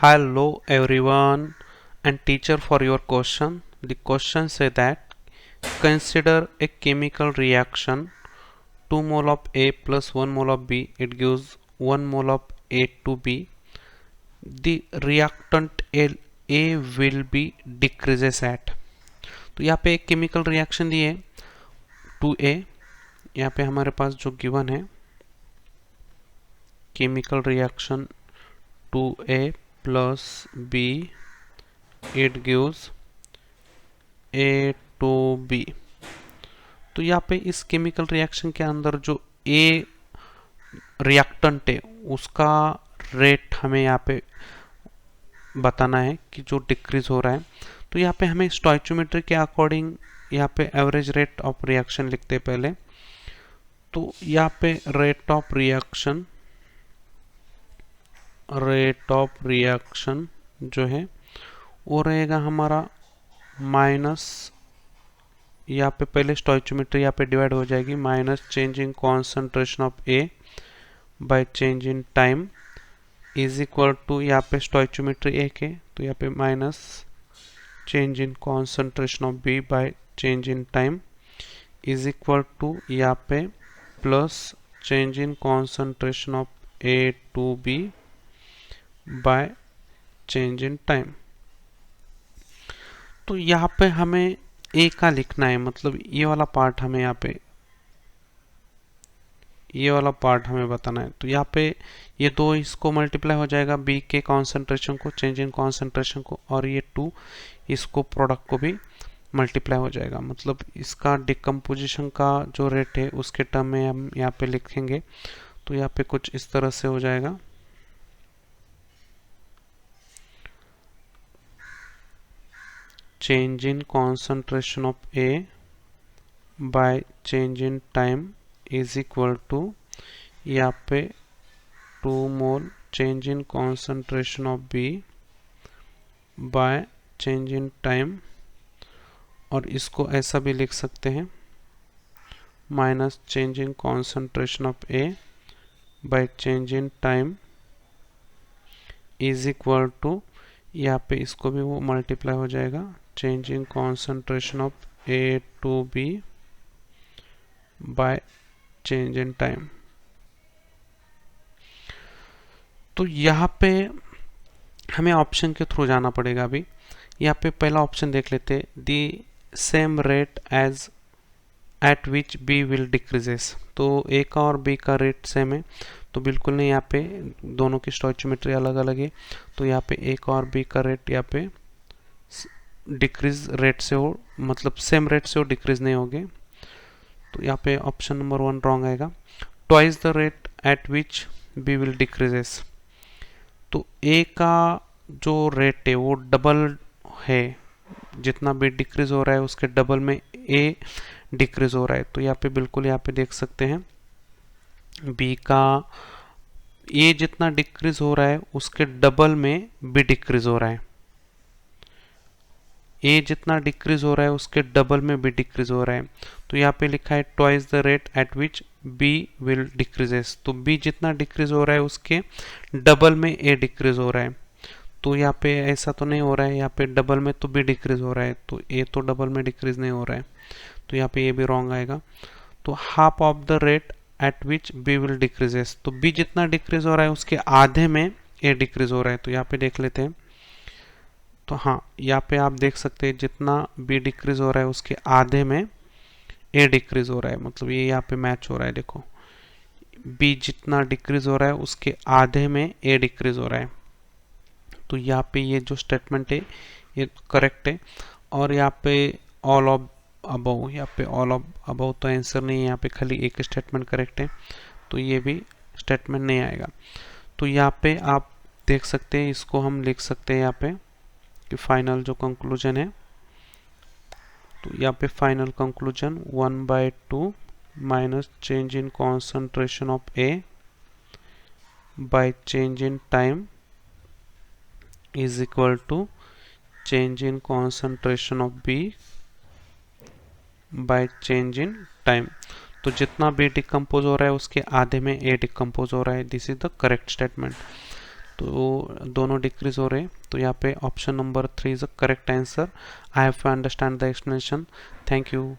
Hello everyone and teacher for your question. The question say that consider a chemical reaction 2 mole of A plus 1 mole of B, it gives 1 mole of A to B. The reactant A will be decreases at. तो यहाँ पे एक chemical reaction दी है 2A, यहाँ पे हमारे पास जो given है chemical reaction 2A plus B, it gives A to B. तो यहाँ पे इस केमिकल रिएक्शन के अंदर जो ए रिएक्टेंट है उसका रेट हमें यहाँ पे बताना है कि जो डिक्रीज हो रहा है। तो यहाँ पे हमें स्टोइचियोमेट्री के अकॉर्डिंग यहाँ पे एवरेज रेट ऑफ रिएक्शन लिखते हैं पहले। तो यहाँ पे रेट ऑफ रिएक्शन जो है वो रहेगा हमारा माइनस, यहाँ पे पहले स्टोइचियोमेट्री यहाँ पे डिवाइड हो जाएगी, minus change in concentration of A by change in time is equal to, यहाँ पे स्टोइचियोमेट्री एक है तो यहाँ पे minus change in concentration of B by change in time is equal to यहाँ पे plus change in concentration of A to B by change in time. तो यहाँ पे हमें ए का लिखना है, मतलब ये वाला पार्ट हमें यहाँ पे ये वाला पार्ट हमें बताना है। तो यहाँ पे ये दो इसको मल्टीप्लाई हो जाएगा बी के कॉन्सेंट्रेशन को, चेंज इन कॉन्सेंट्रेशन को, और ये 2 इसको प्रोडक्ट को भी मल्टीप्लाई हो जाएगा। मतलब इसका डिकम्पोजिशन का जो रेट है उसके टर्म में हम यहाँ पे लिखेंगे। तो यहाँ पे कुछ इस तरह से हो जाएगा, change in concentration of A by change in time is equal to, यहाँ पे 2 mole change in concentration of B by change in time, और इसको ऐसा भी लिख सकते हैं minus change in concentration of A by change in time is equal to, यहाँ पे इसको भी वो मल्टीप्लाई हो जाएगा, change in concentration of A to B by change in time. तो यहाँ पे हमें ऑप्शन के थ्रू जाना पड़ेगा। अभी यहाँ पे पहला ऑप्शन देख लेते, the same rate as at which B will decreases. तो ए का और बी का रेट सेम है, तो बिल्कुल नहीं, यहाँ पे दोनों की स्टोइचियोमेट्री अलग अलग है। तो यहाँ पे ए का और बी का रेट यहाँ पे डिक्रीज रेट से हो, मतलब सेम रेट से हो, डिक्रीज नहीं होगे। तो यहाँ पे ऑप्शन नंबर 1 रॉन्ग आएगा। Twice the rate at which B will decreases, तो ए का जो रेट है वो डबल है, जितना बी डिक्रीज हो रहा है उसके डबल में ए डिक्रीज हो रहा है। तो यहाँ पे बिल्कुल यहाँ पे देख सकते हैं बी का ए जितना डिक्रीज हो रहा है उसके डबल में बी डिक्रीज हो रहा है, ए जितना डिक्रीज हो रहा है उसके डबल में बी डिक्रीज हो रहा है। तो यहाँ पे लिखा है twice the rate at which B will decreases, तो बी जितना डिक्रीज हो रहा है उसके डबल में ए डिक्रीज हो रहा है। तो यहाँ पे ऐसा तो नहीं हो रहा है, यहाँ पे डबल में तो बी डिक्रीज हो रहा है, तो ए तो डबल में डिक्रीज नहीं हो रहा है, तो यहाँ पे ये भी रॉन्ग आएगा। तो half of the rate at which B will decreases, तो बी जितना डिक्रीज हो रहा है उसके आधे में ए डिक्रीज हो रहा है। तो यहाँ पे देख लेते हैं, तो हाँ यहाँ पे आप देख सकते हैं जितना बी डिक्रीज हो रहा है उसके आधे में ए डिक्रीज हो रहा है, मतलब ये यहाँ पे मैच हो रहा है। देखो बी जितना डिक्रीज हो रहा है उसके आधे में ए डिक्रीज हो रहा है। तो यहाँ पे ये जो स्टेटमेंट है ये करेक्ट है। और यहाँ पे ऑल ऑफ अबव, यहाँ पे ऑल ऑफ अबव तो आंसर नहीं है, यहाँ पे खाली एक स्टेटमेंट करेक्ट है, तो ये भी स्टेटमेंट नहीं आएगा। तो यहाँ पे आप देख सकते हैं, इसको हम लिख सकते हैं यहाँ पे कि फाइनल जो कंक्लूजन है, तो यहाँ पे final conclusion 1/2 minus change in concentration of A by change in time is equal to change in concentration of B by change in time. तो जितना बी डिकम्पोज हो रहा है उसके आधे में ए डिकम्पोज हो रहा है। This is the correct statement. तो दोनों डिक्रीज हो रहे हैं, तो यहाँ पे option number 3 is a correct answer. I have to understand the explanation. Thank you.